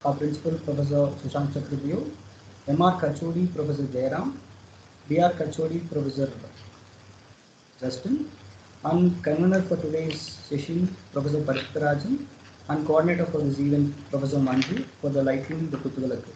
our principal, Professor Shashank Chakrabiyo, M.R. Kachodi, Professor Jairam, B.R. Kachodi, Professor Justin, and convener for today's session, Professor Parikarajan, and coordinator for this event, Professor Manju, for the lighting the Kutugalakku.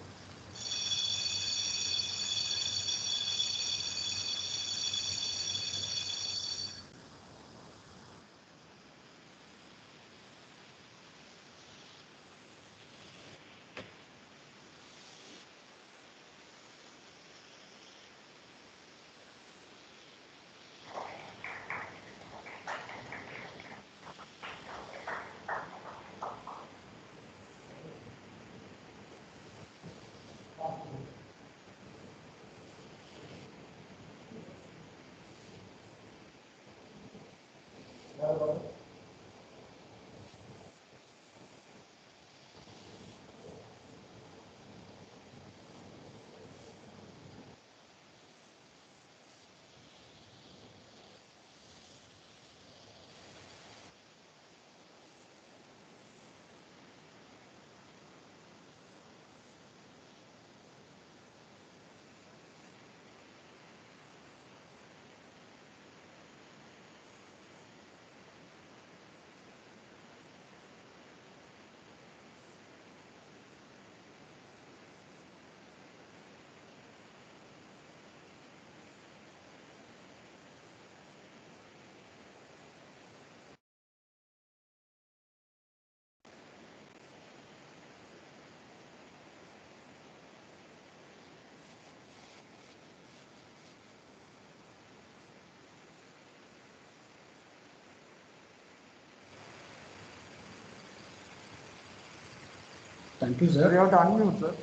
Thank you, sir. You have to unmute, sir.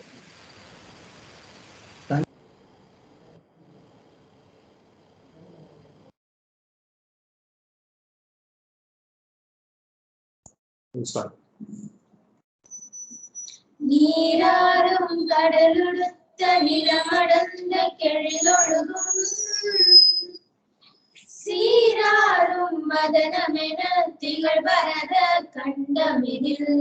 Start. நீராடும் கடலுடுத்த நிலமடந்த கெழிலொழுகும் சீராடும் மதனமென திகழ் பரத கண்டமிதில்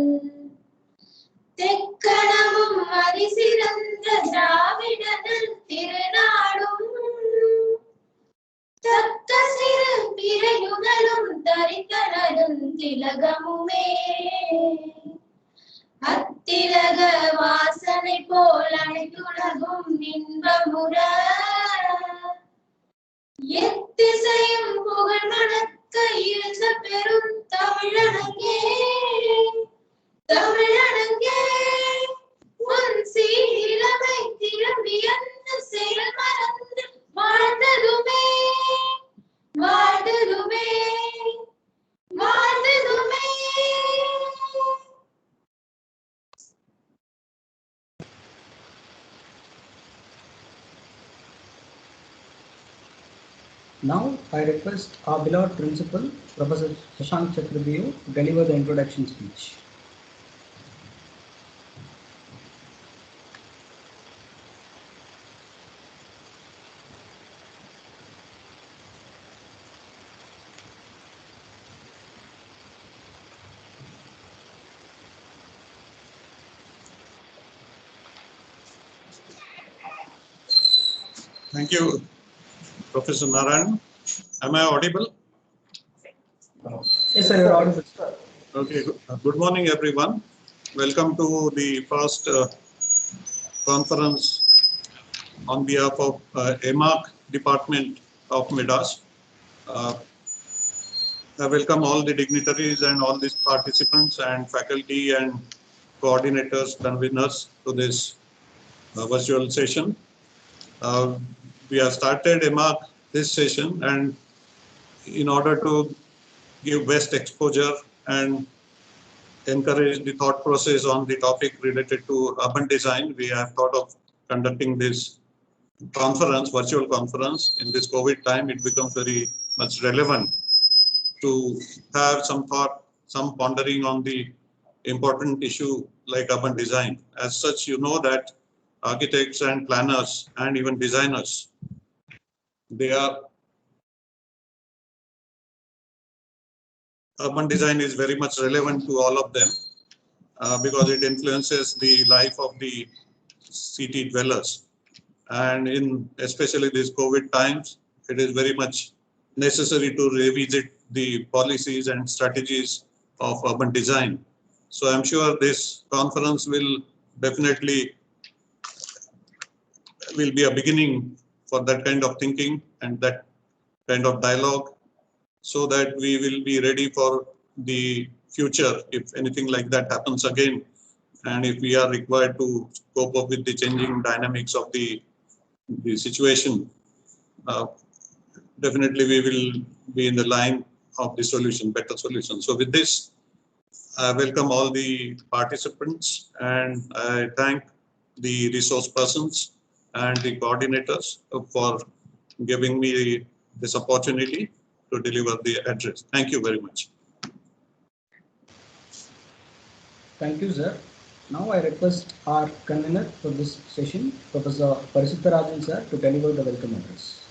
தெக்கணமும் அதிசிறந்த திராவிடனல் திருநாடும் தக்க சிறு பிறையுடலும் தரித்தனரும் திலகமுமே அத்திலக வாசனை போல் அனைத்துலகும் இன்பமுற எத்திசையும் புகழ் மணக்க இருந்த பெரும் தமிழனங்கே தமிழனங்கே உன் சீரிழமை திரும்பி அந்த செயல் மறந்து வாழ்ந்ததுமே வாழ்ந்ததுமே வாழ்ந்ததுமே. Now, I request our beloved principal, Professor Shashank Chakrabiyo, to deliver the introduction speech. Thank you, Professor Narayan. Am I audible? Yes, sir, you are audible. Okay, good morning, everyone. Welcome to the first conference on behalf of EMAC Department of MIDAS. I welcome all the dignitaries and all these participants and faculty and coordinators, conveners to this virtual session. We have started EMAC this session, and in order to give best exposure and encourage the thought process on the topic related to urban design, we have thought of conducting this conference, virtual conference. In this COVID time, it becomes very much relevant to have some thought, some pondering on the important issue like urban design. As such, you know that architects and planners and even designers, urban design is very much relevant to all of them. because it influences the life of the city dwellers. And in especially these COVID times, it is very much necessary to revisit the policies and strategies of urban design. So I'm sure this conference will definitely be a beginning for that kind of thinking and that kind of dialogue, so that we will be ready for the future if anything like that happens again, and if we are required to cope up with the changing dynamics of the situation. Definitely we will be in the line of the solution, better solution. So with this, I welcome all the participants and I thank the resource persons and the coordinators for giving me this opportunity to deliver the address. Thank you very much. Thank you, sir. Now I request our convener for this session, Professor Parisittarajan sir, to deliver the welcome address.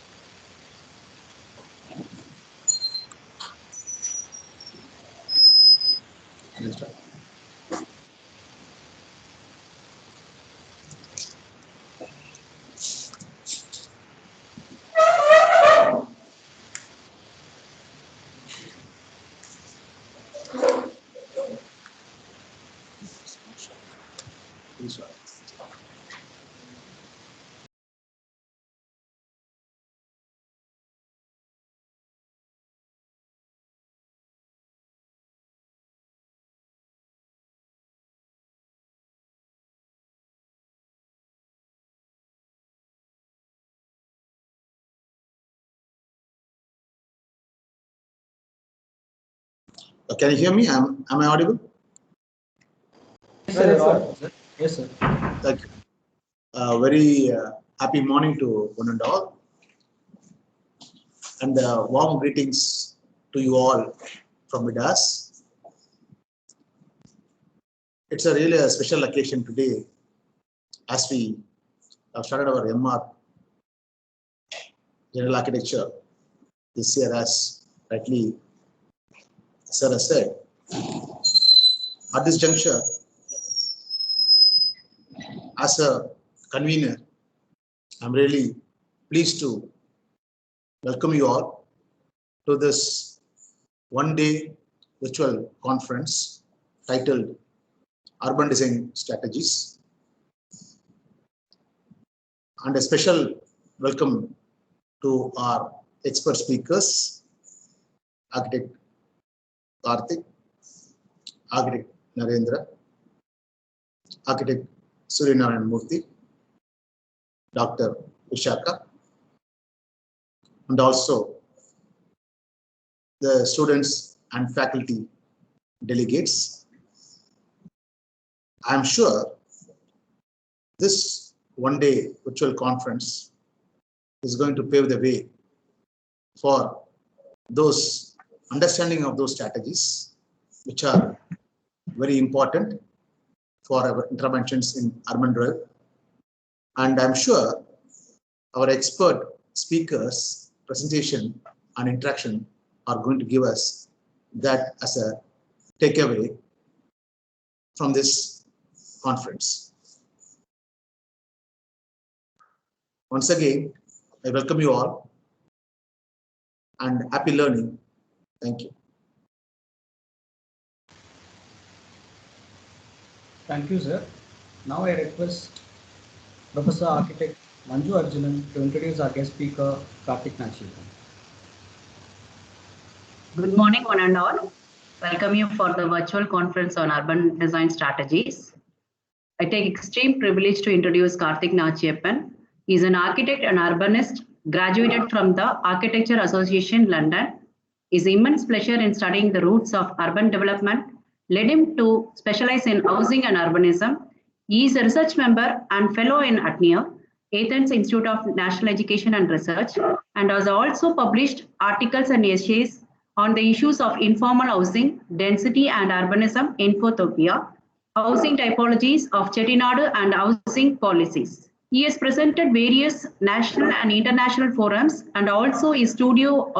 Can you hear me? Am I audible? Yes, sir. Yes, sir. Thank you. Very happy morning to one and all, and warm greetings to you all from MIDAS. It's really a special occasion today as we have started our MR General Architecture this year, as rightly Sir has said. At this juncture, as a convener, I'm really pleased to welcome you all to this one-day virtual conference titled Urban Design Strategies, and a special welcome to our expert speakers, Architect Karthik, Architect Narendra, Architect Suryanarayan Murthy, Dr. Vishaka, and also the students and faculty delegates. I'm sure this one-day virtual conference is going to pave the way for those understanding of those strategies, which are very important for our interventions in urban realm. And I'm sure our expert speakers' presentation and interaction are going to give us that as a takeaway from this conference. Once again, I welcome you all and happy learning. Thank you. Thank you, sir. Now I request Professor Architect Manju Arjunan to introduce our guest speaker, Karthik Nachiappan. Good morning, one and all. Welcome you for the virtual conference on urban design strategies. I take extreme privilege to introduce Karthik Nachiappan. He is an architect and urbanist, graduated from the Architecture Association, London. His immense pleasure in studying the roots of urban development led him to specialize in housing and urbanism. He is a research member and fellow in ATINER, Athens Institute of National Education and Research, and has also published articles and essays on the issues of informal housing, density and urbanism, Infotopia, housing typologies of Chettinad and housing policies. He has presented various national and international forums, and also his studio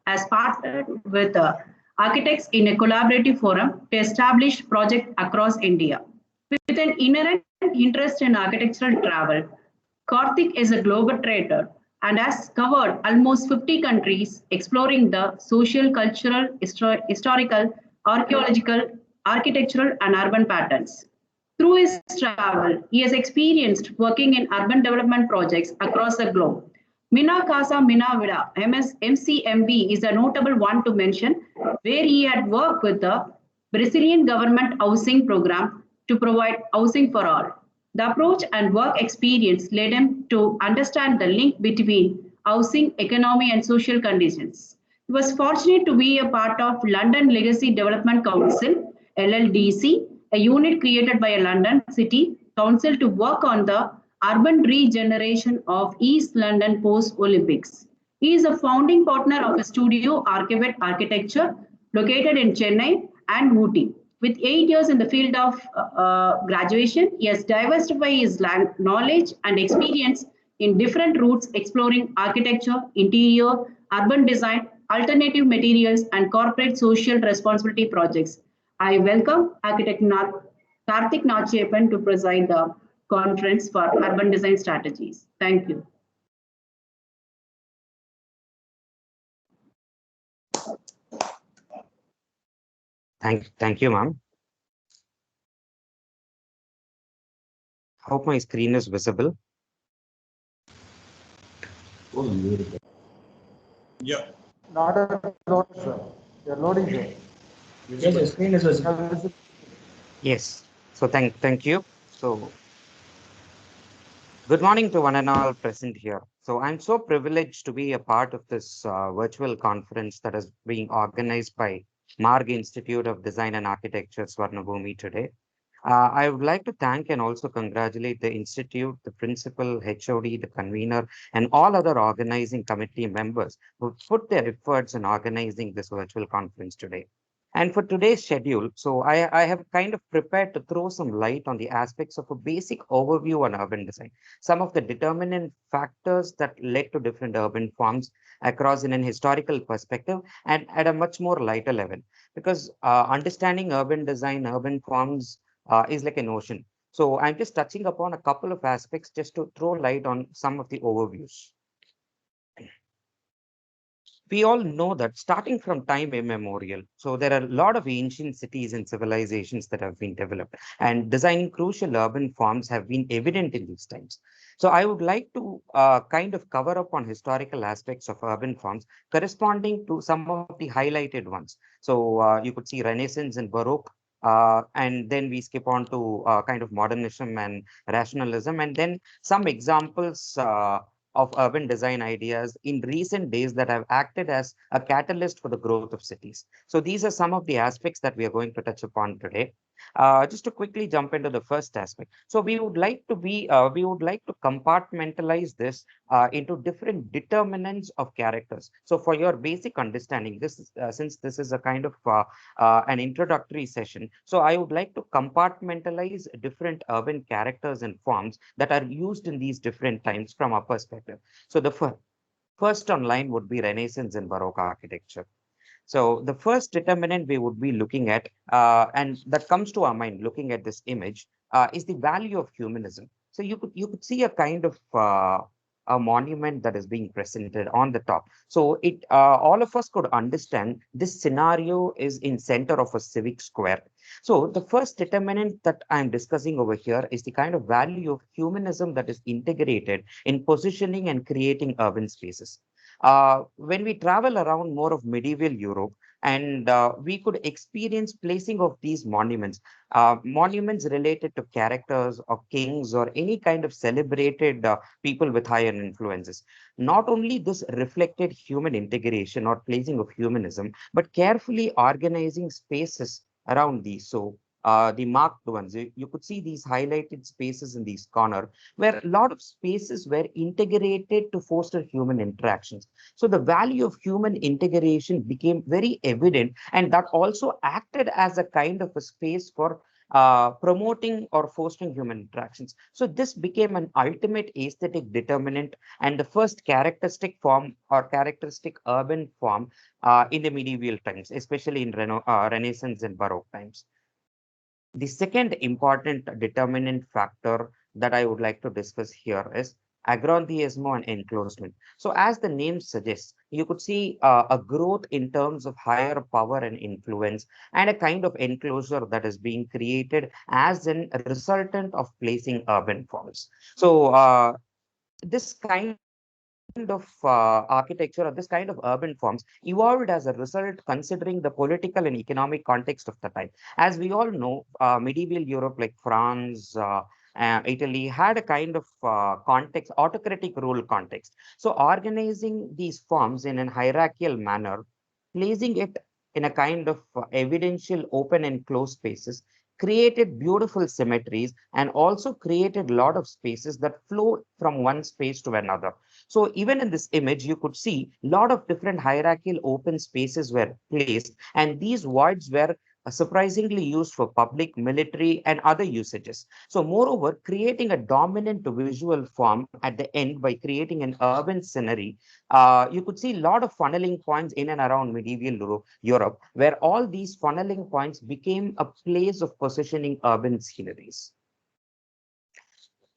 has partnered with architects in a collaborative forum to establish projects across India. With an inherent interest in architectural travel, Karthik is a globetrotter and has covered almost 50 countries, exploring the social, cultural, historical, archaeological, architectural, and urban patterns. Through his travel, he has experienced working in urban development projects across the globe. Mina Casa Mina Vida, MCMV, is a notable one to mention, where he had worked with the Brazilian government housing program to provide housing for all. The approach and work experience led him to understand the link between housing, economy, and social conditions. He was fortunate to be a part of London Legacy Development Council, LLDC, a unit created by a London City Council to work on the urban regeneration of East London post-Olympics. He is a founding partner of a studio, Archivate Architecture, located in Chennai and Ooty. With 8 years in the field of graduation, he has diversified his knowledge and experience in different routes, exploring architecture, interior, urban design, alternative materials, and corporate social responsibility projects. I welcome architect Karthik Nachiappan to preside the conference for urban design strategies. Thank you. Thank you, ma'am. Hope my screen is visible. Yeah. Not a load, sir. You're loading, sir. Yes, the screen is visible. Yes. So thank you. So good morning to one and all present here. So I'm so privileged to be a part of this virtual conference that is being organized by Marg Institute of Design and Architecture, Swarnabhumi today. I would like to thank and also congratulate the Institute, the principal, HOD, the convener, and all other organizing committee members who put their efforts in organizing this virtual conference today. And for today's schedule, so I have kind of prepared to throw some light on the aspects of a basic overview on urban design, some of the determinant factors that led to different urban forms across in an historical perspective and at a much more lighter level. Because understanding urban design, urban forms is like an ocean. So I'm just touching upon a couple of aspects just to throw light on some of the overviews. We all know that starting from time immemorial, so there are a lot of ancient cities and civilizations that have been developed, and designing crucial urban forms have been evident in these times. So I would like to kind of cover up on historical aspects of urban forms corresponding to some of the highlighted ones. So you could see Renaissance and Baroque, and then we skip on to kind of modernism and rationalism, and then some examples of urban design ideas in recent days that have acted as a catalyst for the growth of cities. So these are some of the aspects that we are going to touch upon today. Just to quickly jump into the first aspect. So we would like to compartmentalize this into different determinants of characters. So for your basic understanding, this is, since this is a kind of an introductory session, so I would like to compartmentalize different urban characters and forms that are used in these different times from our perspective. So the first online would be Renaissance and Baroque architecture. So the first determinant we would be looking at, and that comes to our mind looking at this image, is the value of humanism. So you could see a kind of a monument that is being presented on the top. So it all of us could understand this scenario is in center of a civic square. So the first determinant that I'm discussing over here is the kind of value of humanism that is integrated in positioning and creating urban spaces. When we travel around more of medieval Europe, and we could experience placing of these monuments, monuments related to characters or kings or any kind of celebrated people with higher influences. Not only this reflected human integration or placing of humanism, but carefully organizing spaces around these. So the marked ones, you could see these highlighted spaces in these corner where a lot of spaces were integrated to foster human interactions. So the value of human integration became very evident, and that also acted as a kind of a space for promoting or fostering human interactions. So this became an ultimate aesthetic determinant and the first characteristic form or characteristic urban form in the medieval times, especially in Renaissance and Baroque times. The second important determinant factor that I would like to discuss here is agrandismo and enclosement. So as the name suggests, you could see a growth in terms of higher power and influence and a kind of enclosure that is being created as a resultant of placing urban forms. So this kind of architecture or this kind of urban forms evolved as a result considering the political and economic context of the time. As we all know, medieval Europe like France, Italy had a kind of context, autocratic rule context. So organizing these forms in a hierarchical manner, placing it in a kind of evidential open and closed spaces, created beautiful symmetries and also created a lot of spaces that flow from one space to another. So even in this image, you could see a lot of different hierarchical open spaces were placed, and these voids were surprisingly used for public, military, and other usages. So moreover, creating a dominant visual form at the end by creating an urban scenery, you could see a lot of funneling points in and around medieval Europe, where all these funneling points became a place of positioning urban sceneries.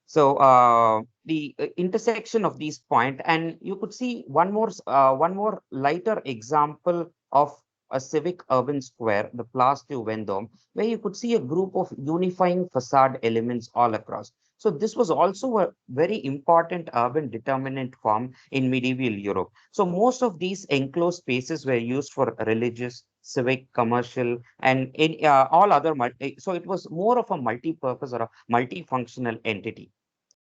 So the intersection of these points, and you could see one more lighter example of a civic urban square, the Place du Vendôme, where you could see a group of unifying facade elements all across. So this was also a very important urban determinant form in medieval Europe. So most of these enclosed spaces were used for religious, civic, commercial, and in all other. So it was more of a multi-purpose or a multifunctional entity.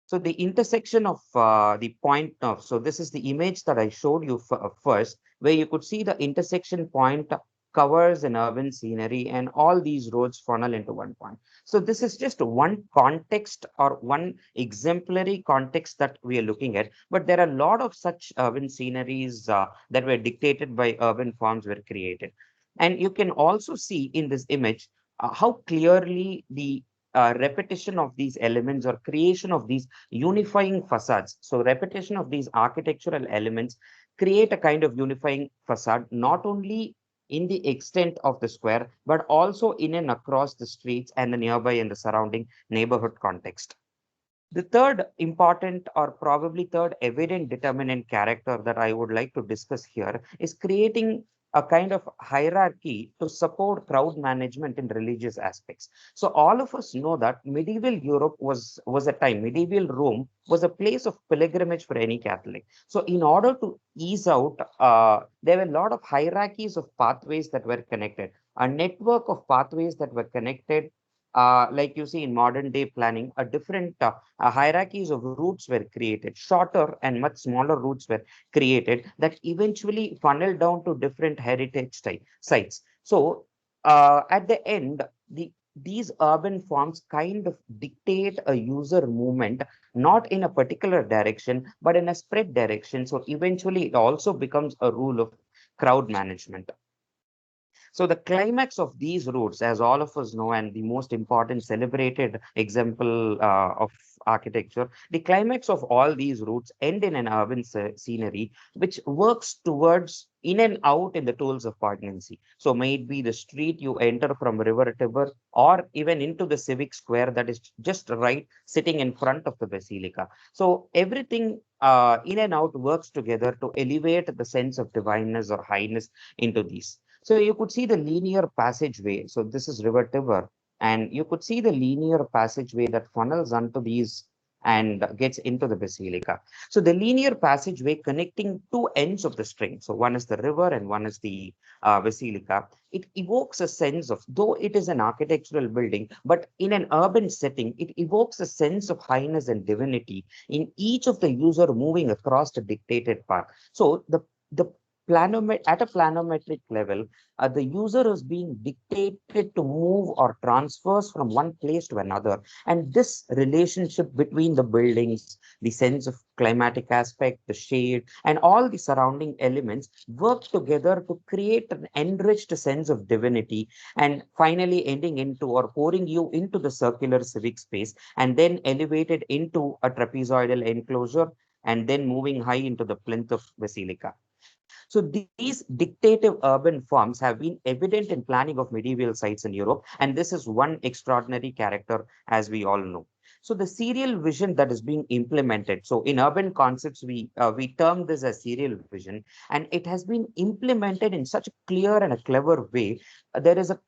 So the intersection of the point of, so this is the image that I showed you first, where you could see the intersection point covers an urban scenery and all these roads funnel into one point. So this is just one context or one exemplary context that we are looking at, but there are a lot of such urban sceneries that were dictated by urban forms were created. And you can also see in this image how clearly the repetition of these elements or creation of these unifying facades. So repetition of these architectural elements create a kind of unifying facade, not only in the extent of the square, but also in and across the streets and the nearby and the surrounding neighborhood context. The third important or probably third evident determinant character that I would like to discuss here is creating a kind of hierarchy to support crowd management in religious aspects. So all of us know that medieval Europe was a time, medieval Rome was a place of pilgrimage for any Catholic. So in order to ease out, there were a lot of hierarchies of pathways that were connected, a network of pathways that were connected like you see in modern day planning, a different hierarchies of routes were created, shorter and much smaller routes were created that eventually funneled down to different heritage sites. So at the end, these urban forms kind of dictate a user movement, not in a particular direction, but in a spread direction. So eventually it also becomes a rule of crowd management. So the climax of these routes, as all of us know, and the most important celebrated example of architecture, the climax of all these routes end in an urban scenery, which works towards in and out in the tools of poignancy. So may it be the street you enter from River Tiber or even into the civic square that is just right sitting in front of the basilica. So everything in and out works together to elevate the sense of divineness or highness into these. So you could see the linear passageway. So this is River Tiber, and you could see the linear passageway that funnels onto these and gets into the basilica. So the linear passageway connecting two ends of the string. So one is the river and one is the basilica. It evokes a sense of, though it is an architectural building, but in an urban setting, it evokes a sense of highness and divinity in each of the user moving across the dictated path. So the at a planometric level, the user is being dictated to move or transfers from one place to another. And this relationship between the buildings, the sense of climatic aspect, the shade, and all the surrounding elements work together to create an enriched sense of divinity, and finally ending into or pouring you into the circular civic space, and then elevated into a trapezoidal enclosure, and then moving high into the plinth of basilica. So these dictative urban forms have been evident in planning of medieval sites in Europe, and this is one extraordinary character, as we all know. So the serial vision that is being implemented. So in urban concepts, we term this as serial vision, and it has been implemented in such a clear and a clever way. There is a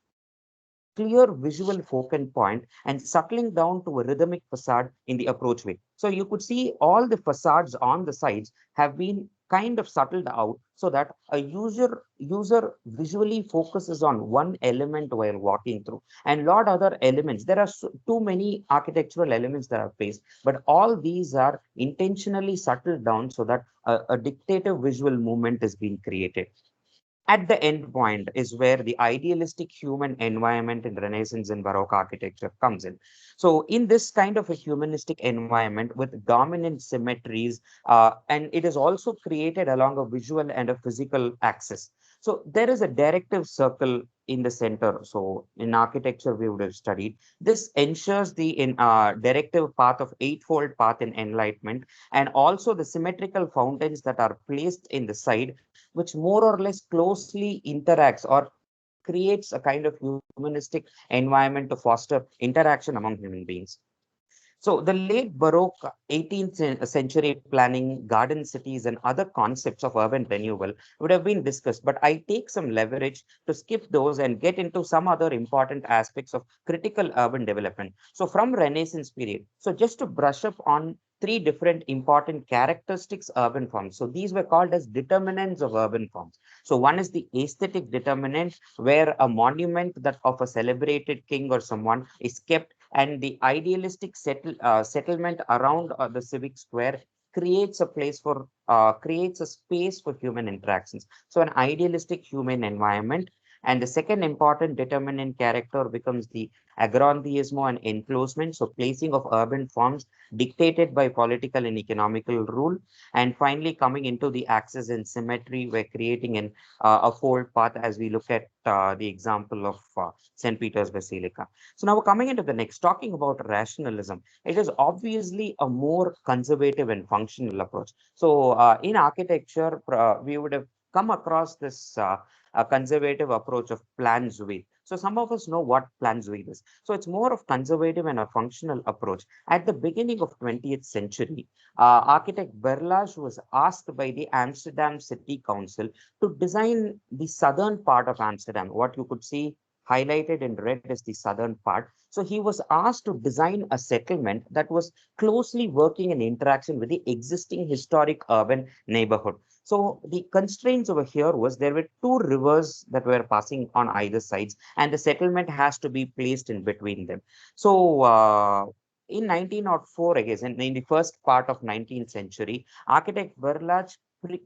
clear visual focal point and settling down to a rhythmic facade in the approachway. So you could see all the facades on the sides have been kind of settled out so that a user visually focuses on one element while walking through, and lot other elements. There are too many architectural elements that are placed, but all these are intentionally settled down so that a dictative visual movement is being created. At the end point is where the idealistic human environment in Renaissance and Baroque architecture comes in. So in this kind of a humanistic environment with dominant symmetries, and it is also created along a visual and a physical axis. So there is a directive circle in the center. So in architecture, we would have studied. This ensures the directive path of eightfold path in enlightenment, and also the symmetrical fountains that are placed in the side, which more or less closely interacts or creates a kind of humanistic environment to foster interaction among human beings. So the late Baroque 18th century planning, garden cities, and other concepts of urban renewal would have been discussed, but I take some leverage to skip those and get into some other important aspects of critical urban development. So from Renaissance period, so just to brush up on three different important characteristics urban forms. So these were called as determinants of urban forms. So one is the aesthetic determinant, where a monument that of a celebrated king or someone is kept, and the idealistic settlement around the civic square creates a space for human interactions. So an idealistic human environment. And the second important determinant character becomes the agrandismo and enclosement, so placing of urban forms dictated by political and economical rule. And finally, coming into the axis and symmetry, we're creating a fold path as we look at the example of St. Peter's Basilica. So now we're coming into the next, talking about rationalism. It is obviously a more conservative and functional approach. So in architecture, we would have come across this a conservative approach of plan Zuid. So some of us know what plan Zuid is. So it's more of conservative and a functional approach. At the beginning of 20th century, architect Berlage was asked by the Amsterdam City Council to design the southern part of Amsterdam. What you could see highlighted in red is the southern part. So he was asked to design a settlement that was closely working in interaction with the existing historic urban neighborhood. So the constraints over here was there were two rivers that were passing on either sides, and the settlement has to be placed in between them. So in 1904, I guess, in the first part of 19th century, architect Berlage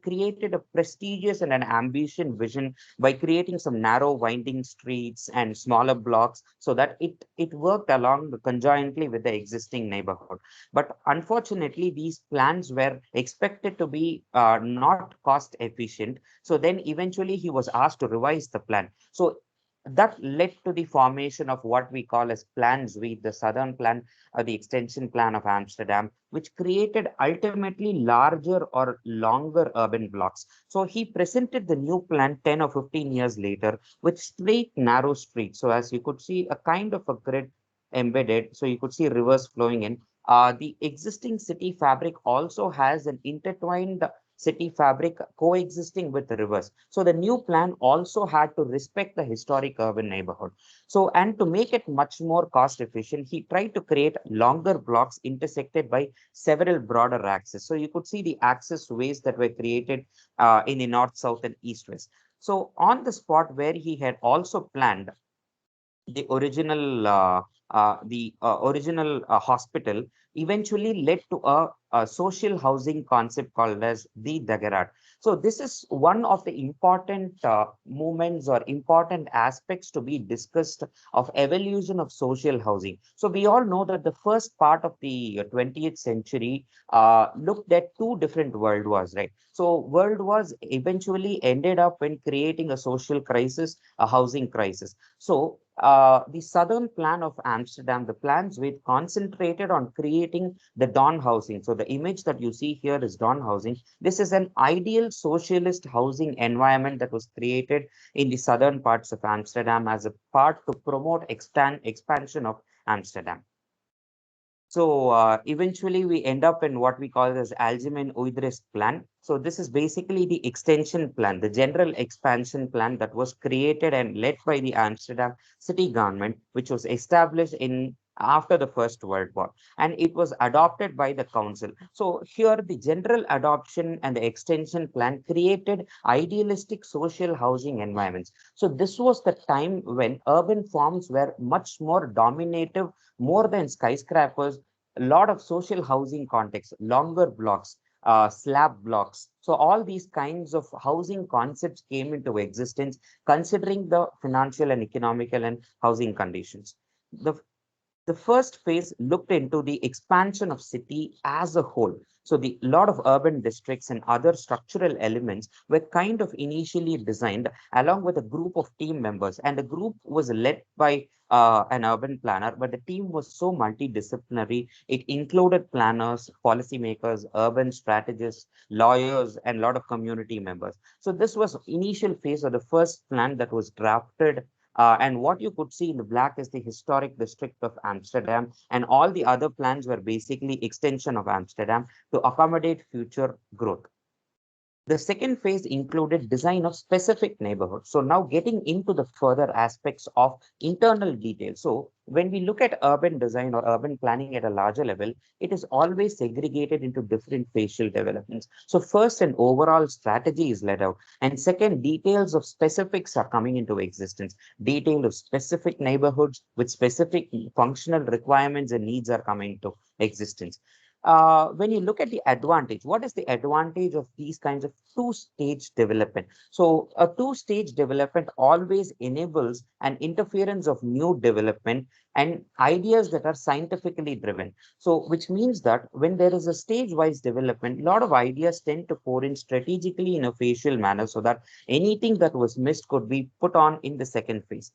created a prestigious and an ambitious vision by creating some narrow winding streets and smaller blocks so that it worked along conjointly with the existing neighborhood. But unfortunately, these plans were expected to be not cost efficient. So then eventually he was asked to revise the plan. So that led to the formation of what we call as Plan Zuid, the southern plan, the extension plan of Amsterdam, which created ultimately larger or longer urban blocks. So he presented the new plan 10 or 15 years later with straight, narrow streets. So as you could see, a kind of a grid embedded, so you could see rivers flowing in. The existing city fabric also has an intertwined city fabric coexisting with the rivers. So the new plan also had to respect the historic urban neighborhood. So, and to make it much more cost efficient, he tried to create longer blocks intersected by several broader axes. So you could see the axis ways that were created in the north, south, and east, west. So on the spot where he had also planned the original hospital eventually led to a social housing concept called as the Daguerreotype. So this is one of the important movements or important aspects to be discussed of evolution of social housing. So we all know that the first part of the 20th century looked at two different world wars, right? So world wars eventually ended up in creating a social crisis, a housing crisis. So the southern plan of Amsterdam, the plans which concentrated on creating the Dawn housing. So the image that you see here is Dawn housing. This is an ideal socialist housing environment that was created in the southern parts of Amsterdam as a part to promote expansion of Amsterdam. So eventually we end up in what we call as Algemeen Uitrecht plan. So this is basically the extension plan, the general expansion plan that was created and led by the Amsterdam city government, which was established in after the First World War, and it was adopted by the council. So here the general adoption and the extension plan created idealistic social housing environments. So this was the time when urban forms were much more dominative, more than skyscrapers, a lot of social housing context, longer blocks, slab blocks. So all these kinds of housing concepts came into existence, considering the financial and economical and housing conditions. The first phase looked into the expansion of city as a whole. So the lot of urban districts and other structural elements were kind of initially designed along with a group of team members, and the group was led by an urban planner, but the team was so multidisciplinary. It included planners, policymakers, urban strategists, lawyers, and a lot of community members. So this was initial phase of the first plan that was drafted, and what you could see in the black is the historic district of Amsterdam, and all the other plans were basically extension of Amsterdam to accommodate future growth. The second phase included design of specific neighborhoods. So now getting into the further aspects of internal detail. So when we look at urban design or urban planning at a larger level, it is always segregated into different facial developments. So first, an overall strategy is laid out. And second, details of specifics are coming into existence. Detail of specific neighborhoods with specific functional requirements and needs are coming to existence. When you look at the advantage, what is the advantage of these kinds of two-stage development? So a two-stage development always enables an interference of new development and ideas that are scientifically driven. So which means that when there is a stage-wise development, a lot of ideas tend to pour in strategically in a facial manner so that anything that was missed could be put on in the second phase.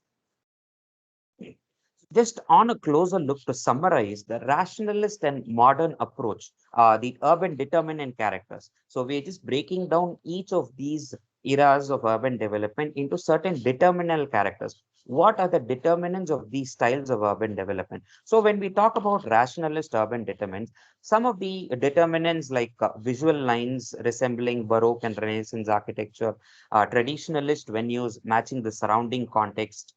Just on a closer look to summarize the rationalist and modern approach, the urban determinant characters. So we're just breaking down each of these eras of urban development into certain determinal characters. What are the determinants of these styles of urban development? So when we talk about rationalist urban determinants, some of the determinants like visual lines resembling Baroque and Renaissance architecture, traditionalist venues matching the surrounding context,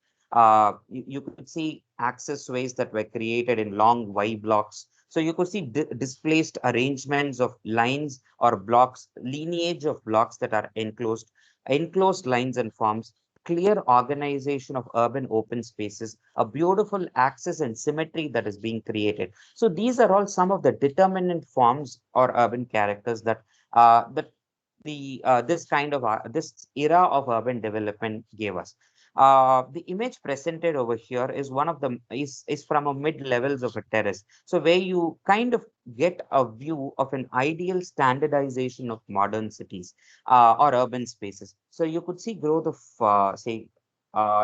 you could see accessways that were created in long Y blocks. So you could see displaced arrangements of lines or blocks, lineage of blocks that are enclosed lines and forms, clear organization of urban open spaces, a beautiful access and symmetry that is being created. So these are all some of the determinant forms or urban characters that this era of urban development gave us. The image presented over here is one of the is from a mid levels of a terrace. So where you kind of get a view of an ideal standardization of modern cities or urban spaces. So you could see growth of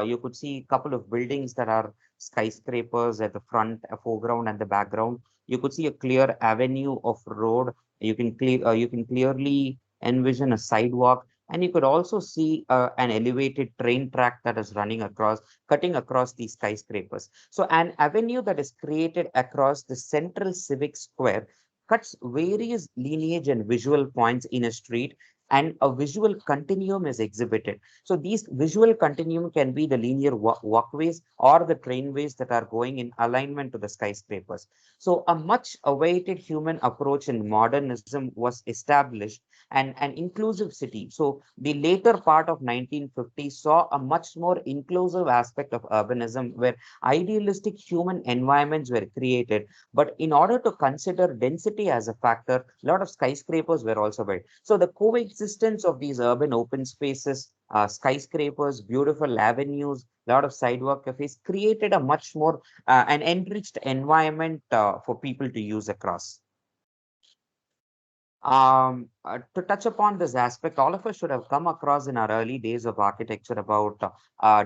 you could see a couple of buildings that are skyscrapers at the front, a foreground and the background. You could see a clear avenue of road. You can clearly envision a sidewalk, and you could also see an elevated train track that is running across, cutting across these skyscrapers. So an avenue that is created across the central civic square cuts various lineage and visual points in a street, and a visual continuum is exhibited. So these visual continuum can be the linear walkways or the trainways that are going in alignment to the skyscrapers. So a much awaited human approach in modernism was established, and an inclusive city. So the later part of 1950 saw a much more inclusive aspect of urbanism where idealistic human environments were created. But in order to consider density as a factor, a lot of skyscrapers were also built. So the existence of these urban open spaces, skyscrapers, beautiful avenues, a lot of sidewalk cafes created a much more an enriched environment for people to use across. To touch upon this aspect, all of us should have come across in our early days of architecture about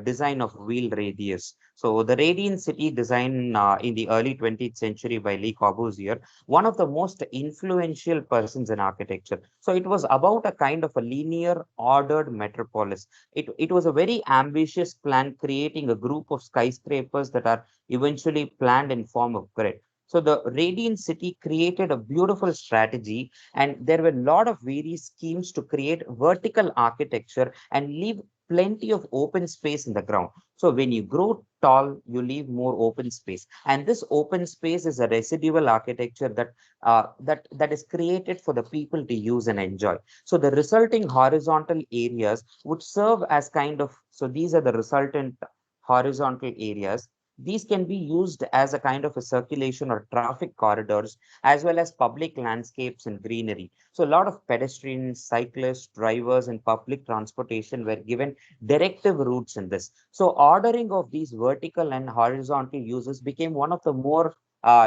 design of wheel radius. So the radian city design in the early 20th century by Le Corbusier, one of the most influential persons in architecture. So it was about a kind of a linear ordered metropolis. It was a very ambitious plan creating a group of skyscrapers that are eventually planned in form of grid. So the Radiant City created a beautiful strategy, and there were a lot of various schemes to create vertical architecture and leave plenty of open space in the ground. So when you grow tall, you leave more open space, and this open space is a residual architecture that is created for the people to use and enjoy. So the resulting horizontal areas would serve as kind of, so these are the resultant horizontal areas. These can be used as a kind of a circulation or traffic corridors, as well as public landscapes and greenery. So a lot of pedestrians, cyclists, drivers, and public transportation were given directive routes in this. So ordering of these vertical and horizontal uses became one of the more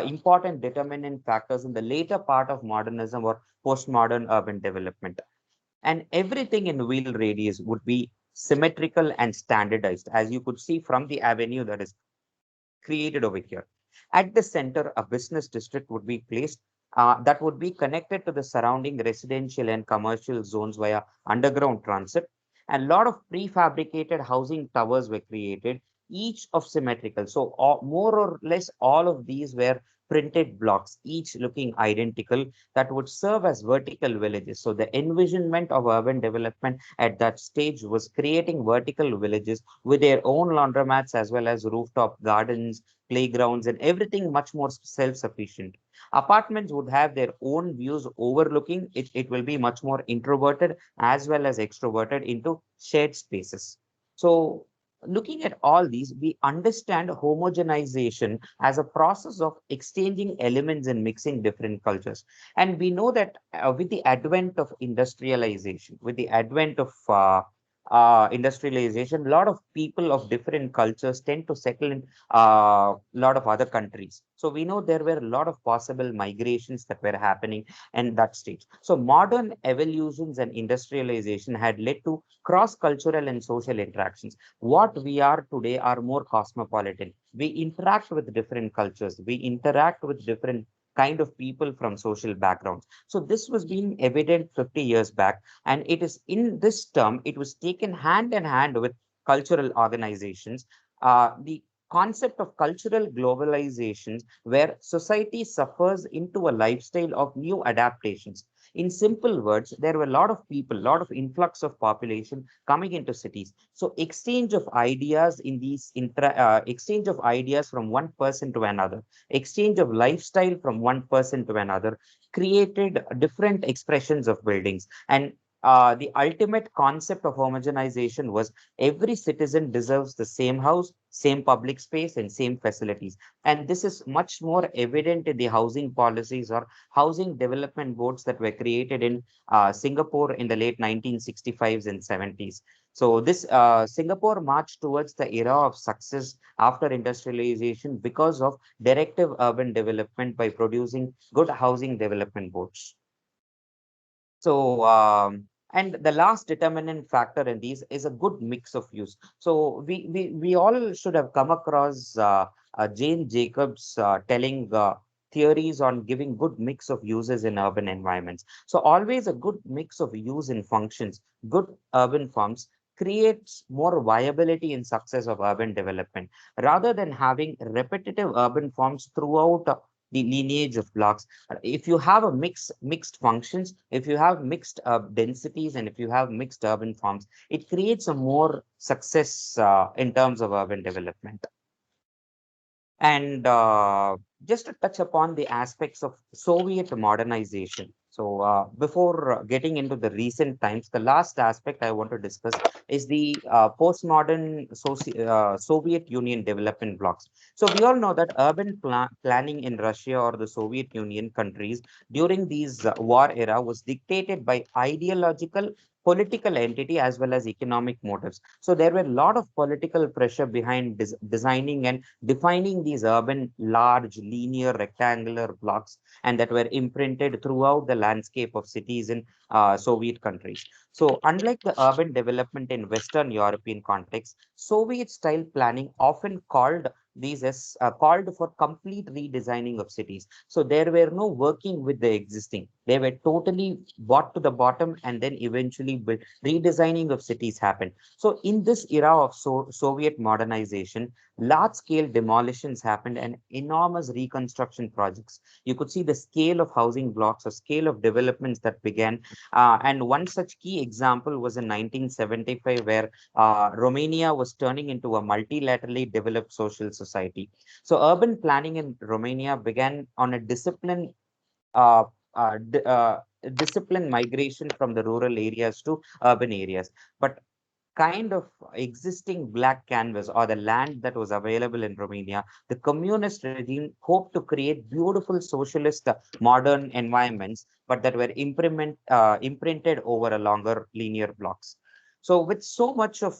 important determinant factors in the later part of modernism or postmodern urban development. And everything in wheel radius would be symmetrical and standardized, as you could see from the avenue that is created over here. At the center, a business district would be placed that would be connected to the surrounding residential and commercial zones via underground transit. And a lot of prefabricated housing towers were created, each of symmetrical. So more or less all of these were printed blocks, each looking identical, that would serve as vertical villages. So the envisionment of urban development at that stage was creating vertical villages with their own laundromats as well as rooftop gardens, playgrounds, and everything much more self-sufficient. Apartments would have their own views overlooking it. It will be much more introverted as well as extroverted into shared spaces. So looking at all these, we understand homogenization as a process of exchanging elements and mixing different cultures. And we know that with the advent of industrialization, with the advent of industrialization, a lot of people of different cultures tend to settle in a lot of other countries. So we know there were a lot of possible migrations that were happening in that stage. So modern evolutions and industrialization had led to cross-cultural and social interactions. What we are today are more cosmopolitan. We interact with different cultures. We interact with different kind of people from social backgrounds. So this was being evident 50 years back, and it is in this term, it was taken hand in hand with cultural organizations. The concept of cultural globalizations, where society suffers into a lifestyle of new adaptations. In simple words, there were a lot of people, a lot of influx of population coming into cities. So exchange of ideas in these exchange of ideas from one person to another, exchange of lifestyle from one person to another created different expressions of buildings. And the ultimate concept of homogenization was every citizen deserves the same house, same public space, and same facilities. And this is much more evident in the housing policies or housing development boards that were created in Singapore in the late 1965s and 70s. So this Singapore marched towards the era of success after industrialization because of directive urban development by producing good housing development boards. So, and the last determinant factor in these is a good mix of use. So we all should have come across Jane Jacobs telling theories on giving good mix of uses in urban environments. So always a good mix of use and functions, good urban forms creates more viability and success of urban development rather than having repetitive urban forms throughout the lineage of blocks. If you have a mixed functions, if you have mixed densities, and if you have mixed urban forms, it creates a more success in terms of urban development. And just to touch upon the aspects of Soviet modernization. So before getting into the recent times, the last aspect I want to discuss is the postmodern Soviet Union development blocks. So we all know that urban planning in Russia or the Soviet Union countries during these war era was dictated by ideological political entity as well as economic motives. So there were a lot of political pressure behind designing and defining these urban large linear rectangular blocks, and that were imprinted throughout the landscape of cities in Soviet countries. So unlike the urban development in Western European context, Soviet style planning often called these as called for complete redesigning of cities. So there were no working with the existing. They were totally brought to the bottom, and then eventually built. Redesigning of cities happened. So in this era of Soviet modernization, large scale demolitions happened and enormous reconstruction projects. You could see the scale of housing blocks, a scale of developments that began. And one such key example was in 1975, where Romania was turning into a multilaterally developed social society. So urban planning in Romania began on a uh, uh, di- uh, disciplined migration from the rural areas to urban areas. But kind of existing black canvas or the land that was available in Romania, the communist regime hoped to create beautiful socialist modern environments, but that were imprinted over a longer linear blocks. So with so much of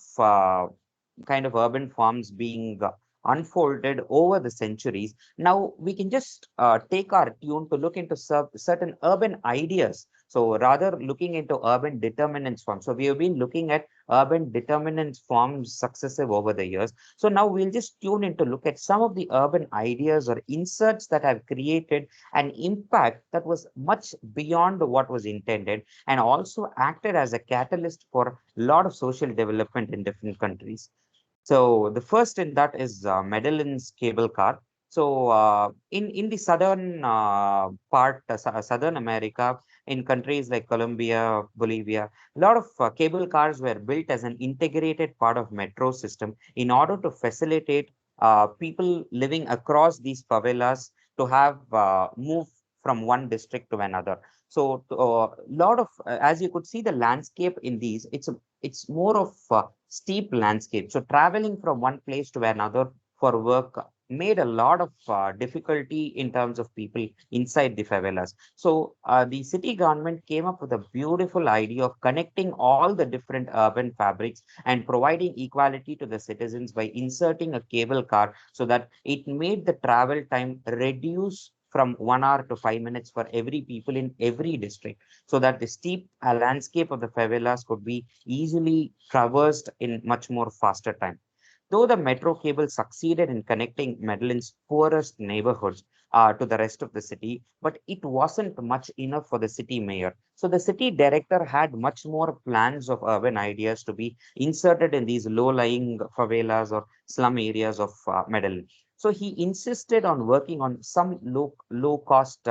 kind of urban forms being unfolded over the centuries, now we can just take our tune to look into certain urban ideas. So rather looking into urban determinants forms. So we have been looking at urban determinants forms successive over the years. So now we'll just tune in to look at some of the urban ideas or inserts that have created an impact that was much beyond what was intended, and also acted as a catalyst for a lot of social development in different countries. So the first in that is Madeleine's cable car. So in the southern part, Southern America, in countries like Colombia, Bolivia, a lot of cable cars were built as an integrated part of metro system in order to facilitate people living across these favelas to have move from one district to another. So a lot of, as you could see, the landscape in these, it's more of steep landscape. So traveling from one place to another for work made a lot of difficulty in terms of people inside the favelas. So the city government came up with a beautiful idea of connecting all the different urban fabrics and providing equality to the citizens by inserting a cable car, so that it made the travel time reduce from 1 hour to 5 minutes for every people in every district, so that the steep landscape of the favelas could be easily traversed in much more faster time. Though the metro cable succeeded in connecting Madeleine's poorest neighborhoods to the rest of the city, but it wasn't much enough for the city mayor. So the city director had much more plans of urban ideas to be inserted in these low-lying favelas or slum areas of Medellin. So he insisted on working on some low cost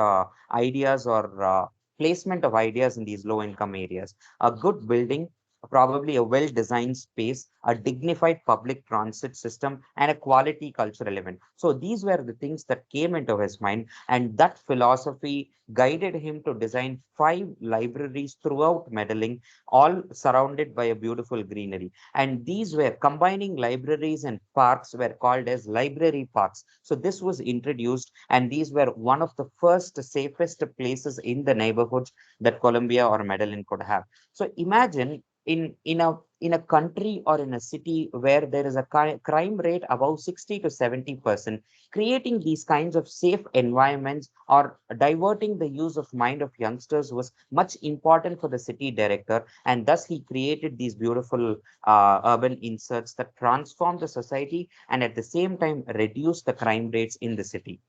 ideas or placement of ideas in these low income areas. A good building, probably a well-designed space, a dignified public transit system, and a quality cultural event. So these were the things that came into his mind, and that philosophy guided him to design 5 libraries throughout Medellin, all surrounded by a beautiful greenery. And these were combining libraries and parks were called as library parks. So this was introduced, and these were one of the first safest places in the neighborhoods that Colombia or Medellin could have. So imagine in a country or in a city where there is a crime rate above 60 to 70%, creating these kinds of safe environments or diverting the use of mind of youngsters was much important for the city director, and thus he created these beautiful urban inserts that transform the society and at the same time reduce the crime rates in the city.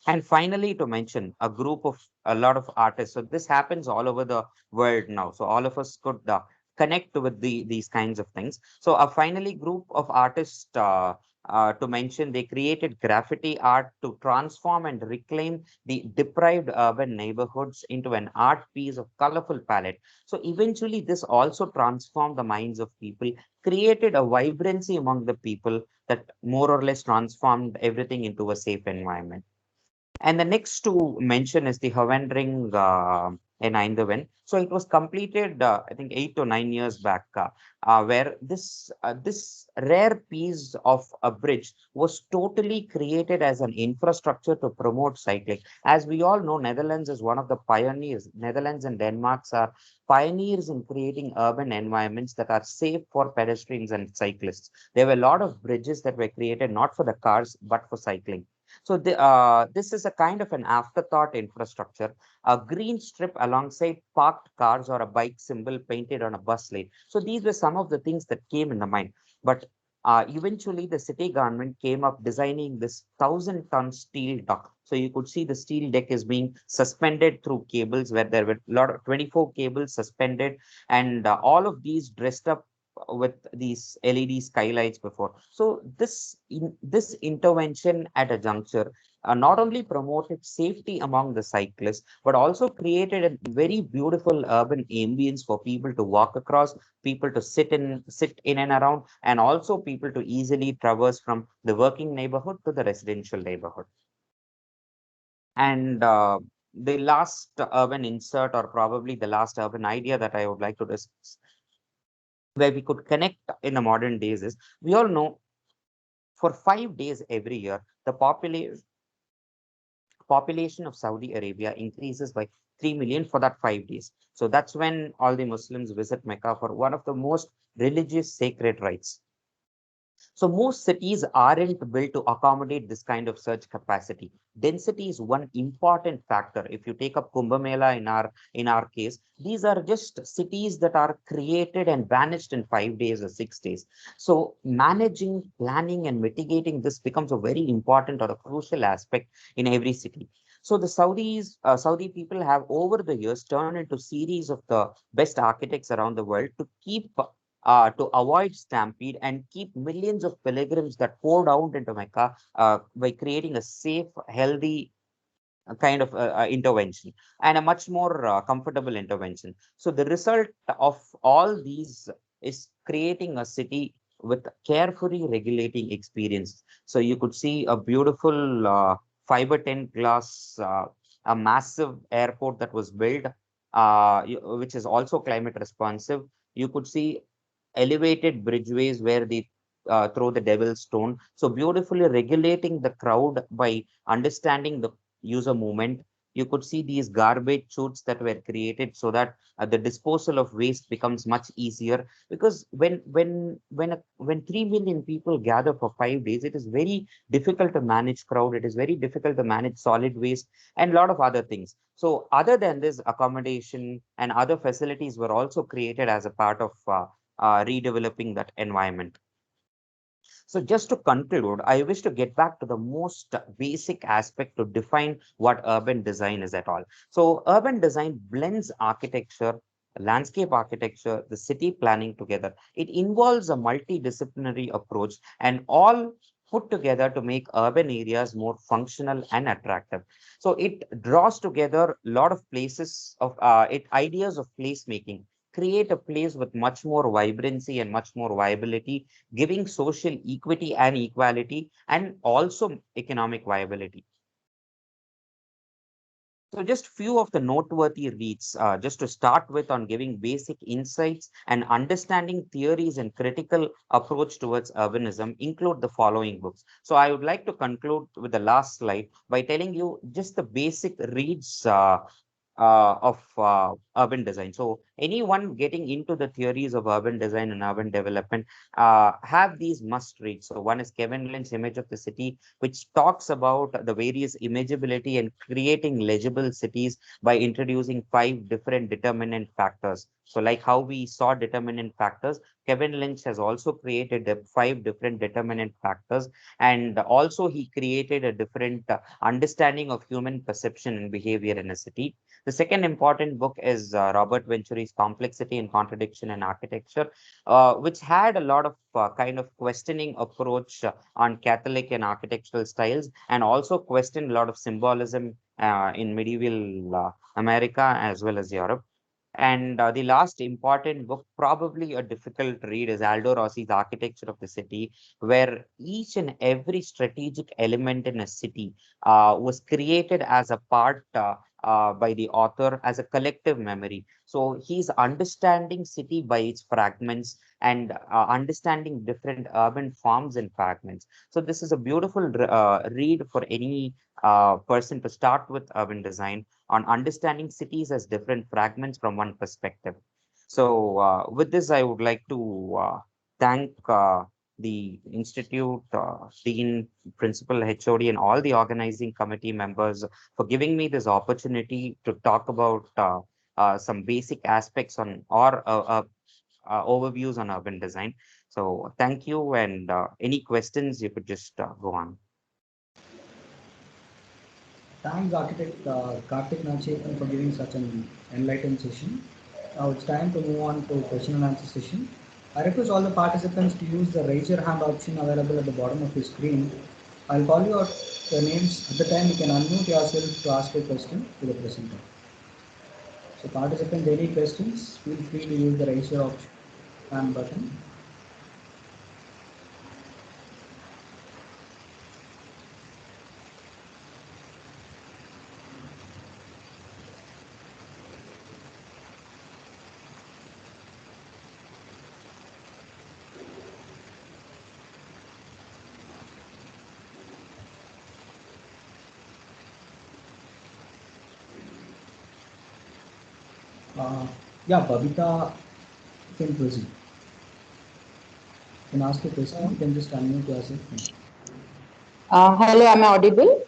And finally, to mention a group of a lot of artists. So this happens all over the world now. So all of us could connect with these kinds of things. So a finally group of artists to mention, they created graffiti art to transform and reclaim the deprived urban neighborhoods into an art piece of colorful palette. So eventually this also transformed the minds of people, created a vibrancy among the people that more or less transformed everything into a safe environment. And the next to mention is the Hovendring in Eindhoven. So it was completed, I think, 8 to 9 years back, where this rare piece of a bridge was totally created as an infrastructure to promote cycling. As we all know, Netherlands is one of the pioneers. Netherlands and Denmark are pioneers in creating urban environments that are safe for pedestrians and cyclists. There were a lot of bridges that were created not for the cars but for cycling. So this is a kind of an afterthought infrastructure, a green strip alongside parked cars or a bike symbol painted on a bus lane. So these were some of the things that came in the mind. But eventually the city government came up designing this 1,000-ton steel dock. So you could see the steel deck is being suspended through cables where there were a lot of 24 cables suspended, and all of these dressed up with these LED skylights before. So this intervention at a juncture not only promoted safety among the cyclists, but also created a very beautiful urban ambience for people to walk across, people to sit in and around, and also people to easily traverse from the working neighborhood to the residential neighborhood. And the last urban insert, or probably the last urban idea that I would like to discuss, where we could connect in the modern days, is we all know for 5 days every year, the population of Saudi Arabia increases by 3 million for that 5 days. So that's when all the Muslims visit Mecca for one of the most religious sacred rites. So most cities aren't built to accommodate this kind of surge capacity. Density is one important factor. If you take up Kumbh Mela in our case, these are just cities that are created and vanished in 5 days or 6 days. So managing, planning, and mitigating this becomes a very important or a crucial aspect in every city. So the Saudi people have over the years turned into series of the best architects around the world to avoid stampede and keep millions of pilgrims that poured out into Mecca by creating a safe, healthy kind of intervention and a much more comfortable intervention. So the result of all these is creating a city with carefully regulating experience. So you could see a beautiful fiber tent glass, a massive airport that was built, which is also climate responsive. You could see elevated bridgeways where they throw the devil's stone. So beautifully regulating the crowd by understanding the user movement. You could see these garbage chutes that were created so that the disposal of waste becomes much easier. Because when 3 million people gather for 5 days, it is very difficult to manage crowd. It is very difficult to manage solid waste and a lot of other things. So other than this, accommodation and other facilities were also created as a part of redeveloping that environment. So just to conclude, I wish to get back to the most basic aspect to define what urban design is at all. So urban design blends architecture, landscape architecture, the city planning together. It involves a multidisciplinary approach and all put together to make urban areas more functional and attractive. So it draws together a lot of places of ideas of placemaking, create a place with much more vibrancy and much more viability, giving social equity and equality, and also economic viability. So just few of the noteworthy reads, just to start with, on giving basic insights and understanding theories and critical approach towards urbanism include the following books. So I would like to conclude with the last slide by telling you just the basic reads of urban design. So anyone getting into the theories of urban design and urban development have these must read. So one is Kevin Lynch's Image of the City, which talks about the various imageability and creating legible cities by introducing 5 different determinant factors. So like how we saw determinant factors, Kevin Lynch has also created 5 different determinant factors, and also he created a different understanding of human perception and behavior in a city. The second important book is Robert Venturi's Complexity and Contradiction in Architecture, which had a lot of kind of questioning approach on Catholic and architectural styles, and also questioned a lot of symbolism in medieval America as well as Europe. And the last important book, probably a difficult read, is Aldo Rossi's Architecture of the City, where each and every strategic element in a city was created as a part by the author as a collective memory. So he's understanding city by its fragments and understanding different urban forms and fragments. So this is a beautiful read for any person to start with urban design on understanding cities as different fragments from one perspective. So with this, I would like to thank the Institute, Dean, Principal, HOD, and all the organizing committee members for giving me this opportunity to talk about some basic aspects on or overviews on urban design. So thank you, and any questions you could just go on. Thanks, Architect Karthik Nachiappan, for giving such an enlightened session. Now it's time to move on to question and answer session. I request all the participants to use the raise your hand option available at the bottom of your screen. I'll call you out the names. At the time, you can unmute yourself to ask a question to the presenter. So participants, any questions, feel free to use the raise your hand button. Yeah, Babita, you can proceed. You can ask a question, you can just unmute yourself. Hello, am I audible?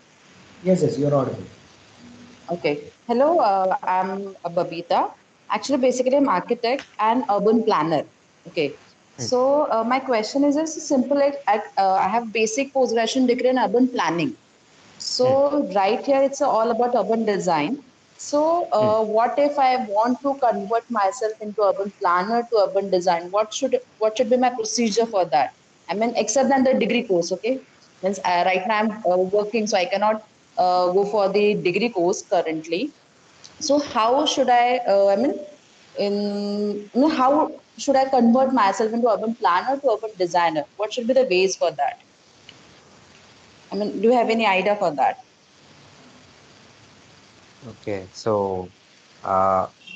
Yes, you're audible. Okay. Hello, I'm Babita. Actually, basically, I'm architect and urban planner. Okay. So my question is just simple. Like, I have basic post-graduation degree in urban planning. So right here, it's all about urban design. So what if I want to convert myself into urban planner to urban design? What should be my procedure for that? I mean, except than the degree course, okay? Means right now I'm working, so I cannot go for the degree course currently. So how should I? I mean, how should I convert myself into urban planner to urban designer? What should be the ways for that? I mean, do you have any idea for that? Okay, so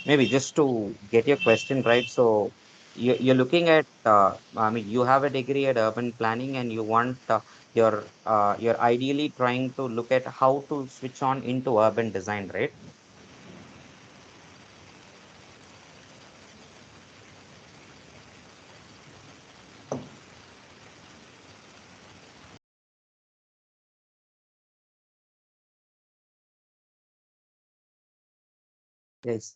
maybe just to get your question right, so you're looking at, I mean, you have a degree at urban planning, and you want you're ideally trying to look at how to switch on into urban design, right? Yes.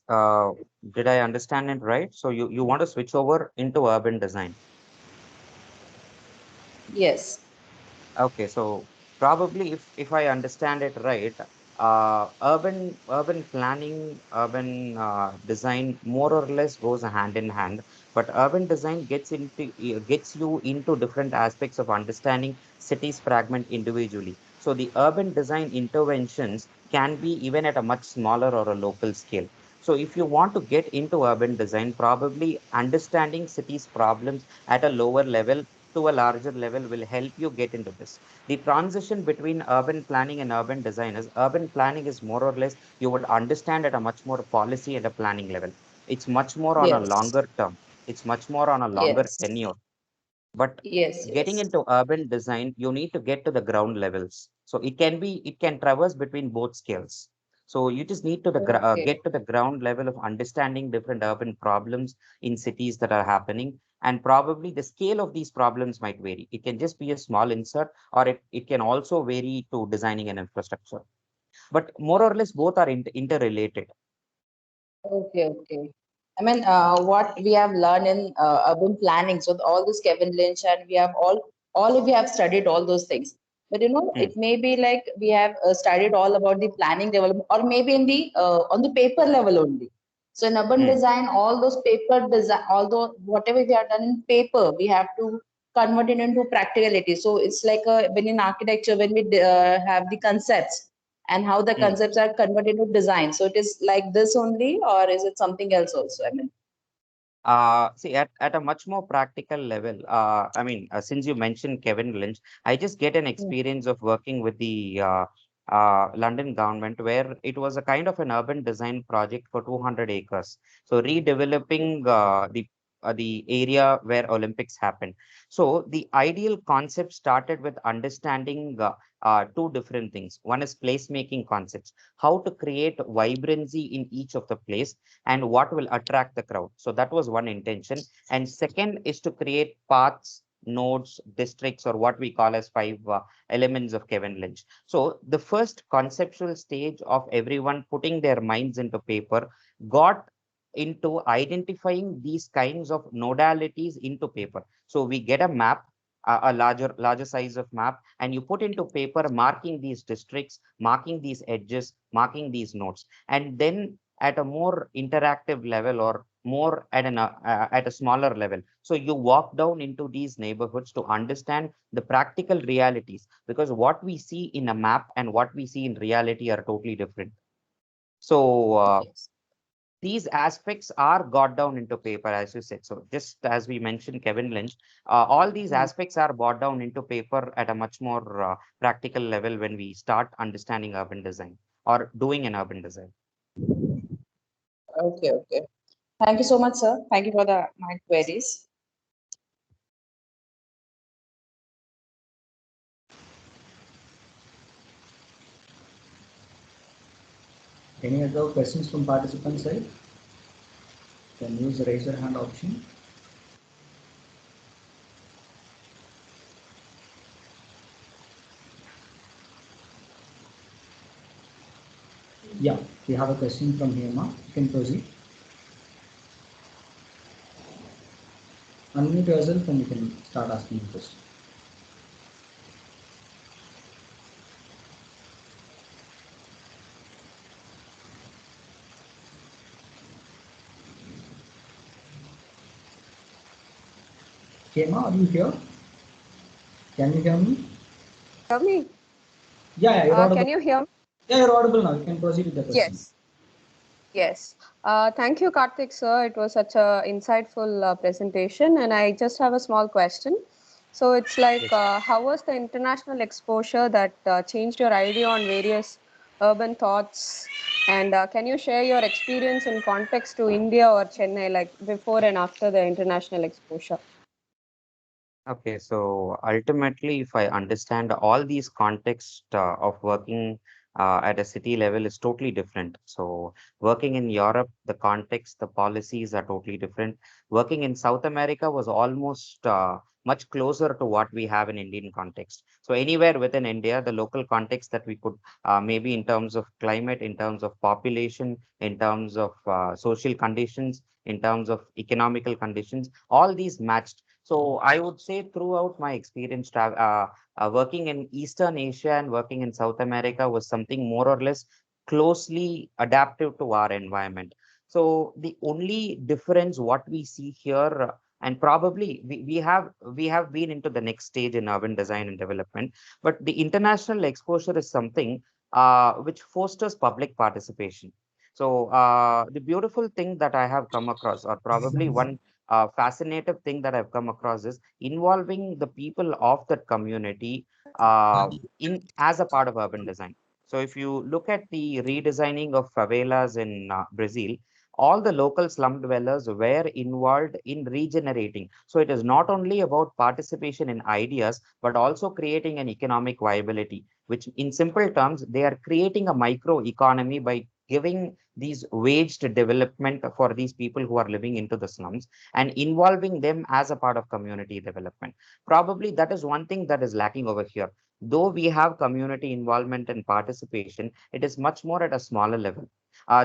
Did I understand it right? So you want to switch over into urban design. Yes. Okay, so probably if I understand it right, urban planning, urban design more or less goes hand in hand, but urban design gets you into different aspects of understanding cities fragment individually. So the urban design interventions can be even at a much smaller or a local scale. So if you want to get into urban design, probably understanding cities problems at a lower level to a larger level will help you get into this. The transition between urban planning and urban design is urban planning is more or less you would understand at a much more policy and a planning level. It's much more on a Yes. longer term. It's much more on a longer Yes. tenure. But Yes. getting Yes. into urban design, you need to get to the ground levels. So it can traverse between both scales. So you just need to Okay. get to the ground level of understanding different urban problems in cities that are happening. And probably the scale of these problems might vary. It can just be a small insert, or it can also vary to designing an infrastructure. But more or less, both are interrelated. Okay, okay. I mean, what we have learned in urban planning, so all this Kevin Lynch, and we have all of we have studied all those things. But Hmm, it may be like we have studied all about the planning development, or maybe in the on the paper level only. So in urban hmm, design, all those paper design, although whatever we have done in paper, we have to convert it into practicality. So it's like when in architecture, when we have the concepts, and how the concepts are converted into design. So it is like this only, or is it something else also? I mean, See, at a much more practical level, since you mentioned Kevin Lynch, I just get an experience of working with the London government, where it was a kind of an urban design project for 200 acres. So redeveloping the area where Olympics happened. So the ideal concept started with understanding two different things. One is placemaking concepts, how to create vibrancy in each of the place and what will attract the crowd. So that was one intention. And second is to create paths, nodes, districts, or what we call as 5 elements of Kevin Lynch. So the first conceptual stage of everyone putting their minds into paper got into identifying these kinds of nodalities into paper. So we get a map, a larger size of map, and you put into paper marking these districts, marking these edges, marking these nodes. And then at a more interactive level, or more at a smaller level, so you walk down into these neighborhoods to understand the practical realities, because what we see in a map and what we see in reality are totally different. So these aspects are got down into paper, as you said. So just as we mentioned Kevin Lynch, all these aspects are brought down into paper at a much more practical level when we start understanding urban design or doing an urban design. okay, okay. Thank you so much, sir. Thank you for my queries. Any other questions from participants side? Can use the raise your hand option. Yeah, we have a question from Hema. You can proceed. Unmute yourself and you can start asking the question. Hema, are you here? Can you hear me? Hear me? Yeah, you're audible. Can you hear me? Yeah, you're audible now. You can proceed with the question. Yes. Yes. Thank you, Karthik, sir. It was such a insightful presentation, and I just have a small question. So it's like, how was the international exposure that changed your idea on various urban thoughts? And can you share your experience in context to India or Chennai, like before and after the international exposure? Okay, so ultimately, if I understand, all these contexts of working at a city level is totally different. So working in Europe, the context, the policies are totally different. Working in South America was almost much closer to what we have in Indian context. So anywhere within India, the local context that we could maybe in terms of climate, in terms of population, in terms of social conditions, in terms of economical conditions, all these matched. So I would say throughout my experience working in Eastern Asia and working in South America was something more or less closely adaptive to our environment. So the only difference what we see here, and probably we have been into the next stage in urban design and development, but the international exposure is something which fosters public participation. So the beautiful thing that I have come across, or probably one fascinating thing that I've come across, is involving the people of that community in as a part of urban design. So if you look at the redesigning of favelas in Brazil, all the local slum dwellers were involved in regenerating. So it is not only about participation in ideas, but also creating an economic viability, which in simple terms, they are creating a micro economy by giving these waged development for these people who are living into the slums and involving them as a part of community development. Probably that is one thing that is lacking over here. Though we have community involvement and participation, it is much more at a smaller level.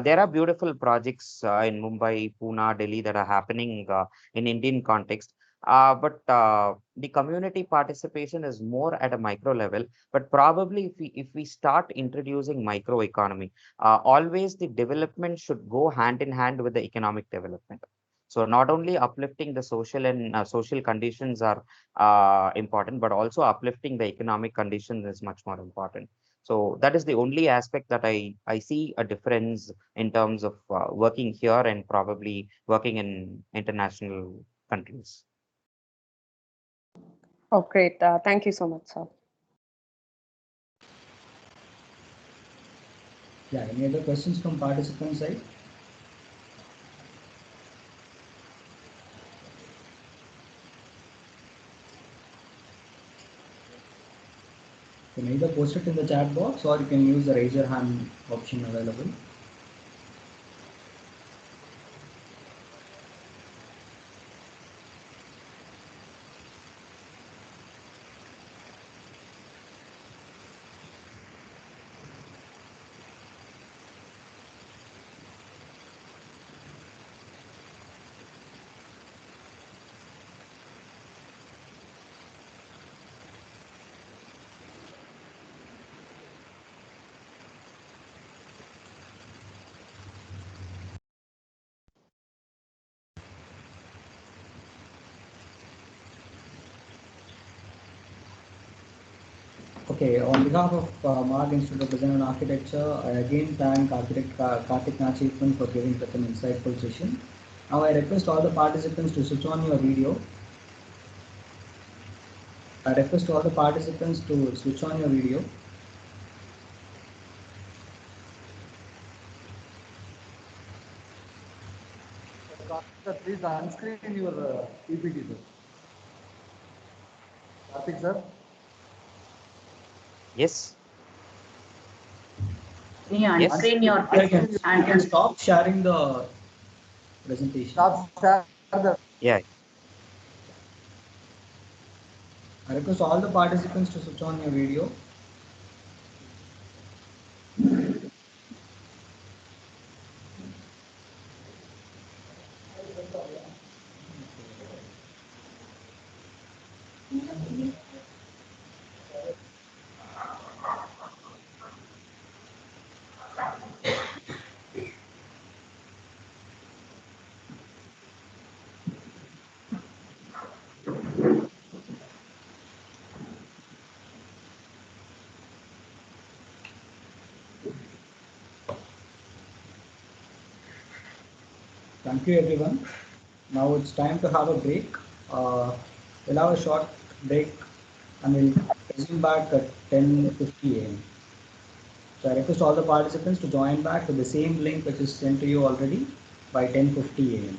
There are beautiful projects in Mumbai, Pune, Delhi that are happening in Indian context. But the community participation is more at a micro level. But probably if we start introducing microeconomy, always the development should go hand in hand with the economic development. So not only uplifting the social and social conditions are important, but also uplifting the economic conditions is much more important. So that is the only aspect that I see a difference in terms of working here and probably working in international countries. Oh, great. Thank you so much, sir. Yeah, any other questions from participants side? You can either post it in the chat box or you can use the raise your hand option available. Okay, on behalf of Marg Institute of Design and Architecture, I again thank architect Karthik Nachiappan for giving such an insightful session. Now I request all the participants to switch on your video. I request all the participants to switch on your video. Sir, please unscreen your PPT, sir. Karthik, sir. Yes. Yeah, Yes. unscreen your You can stop sharing the presentation. Stop share the Yeah. I request all the participants to switch on your video. Thank you everyone. Now it's time to have a break. We'll have a short break and we'll resume back at 10:50 a.m. So I request all the participants to join back to the same link which is sent to you already by 10:50 a.m.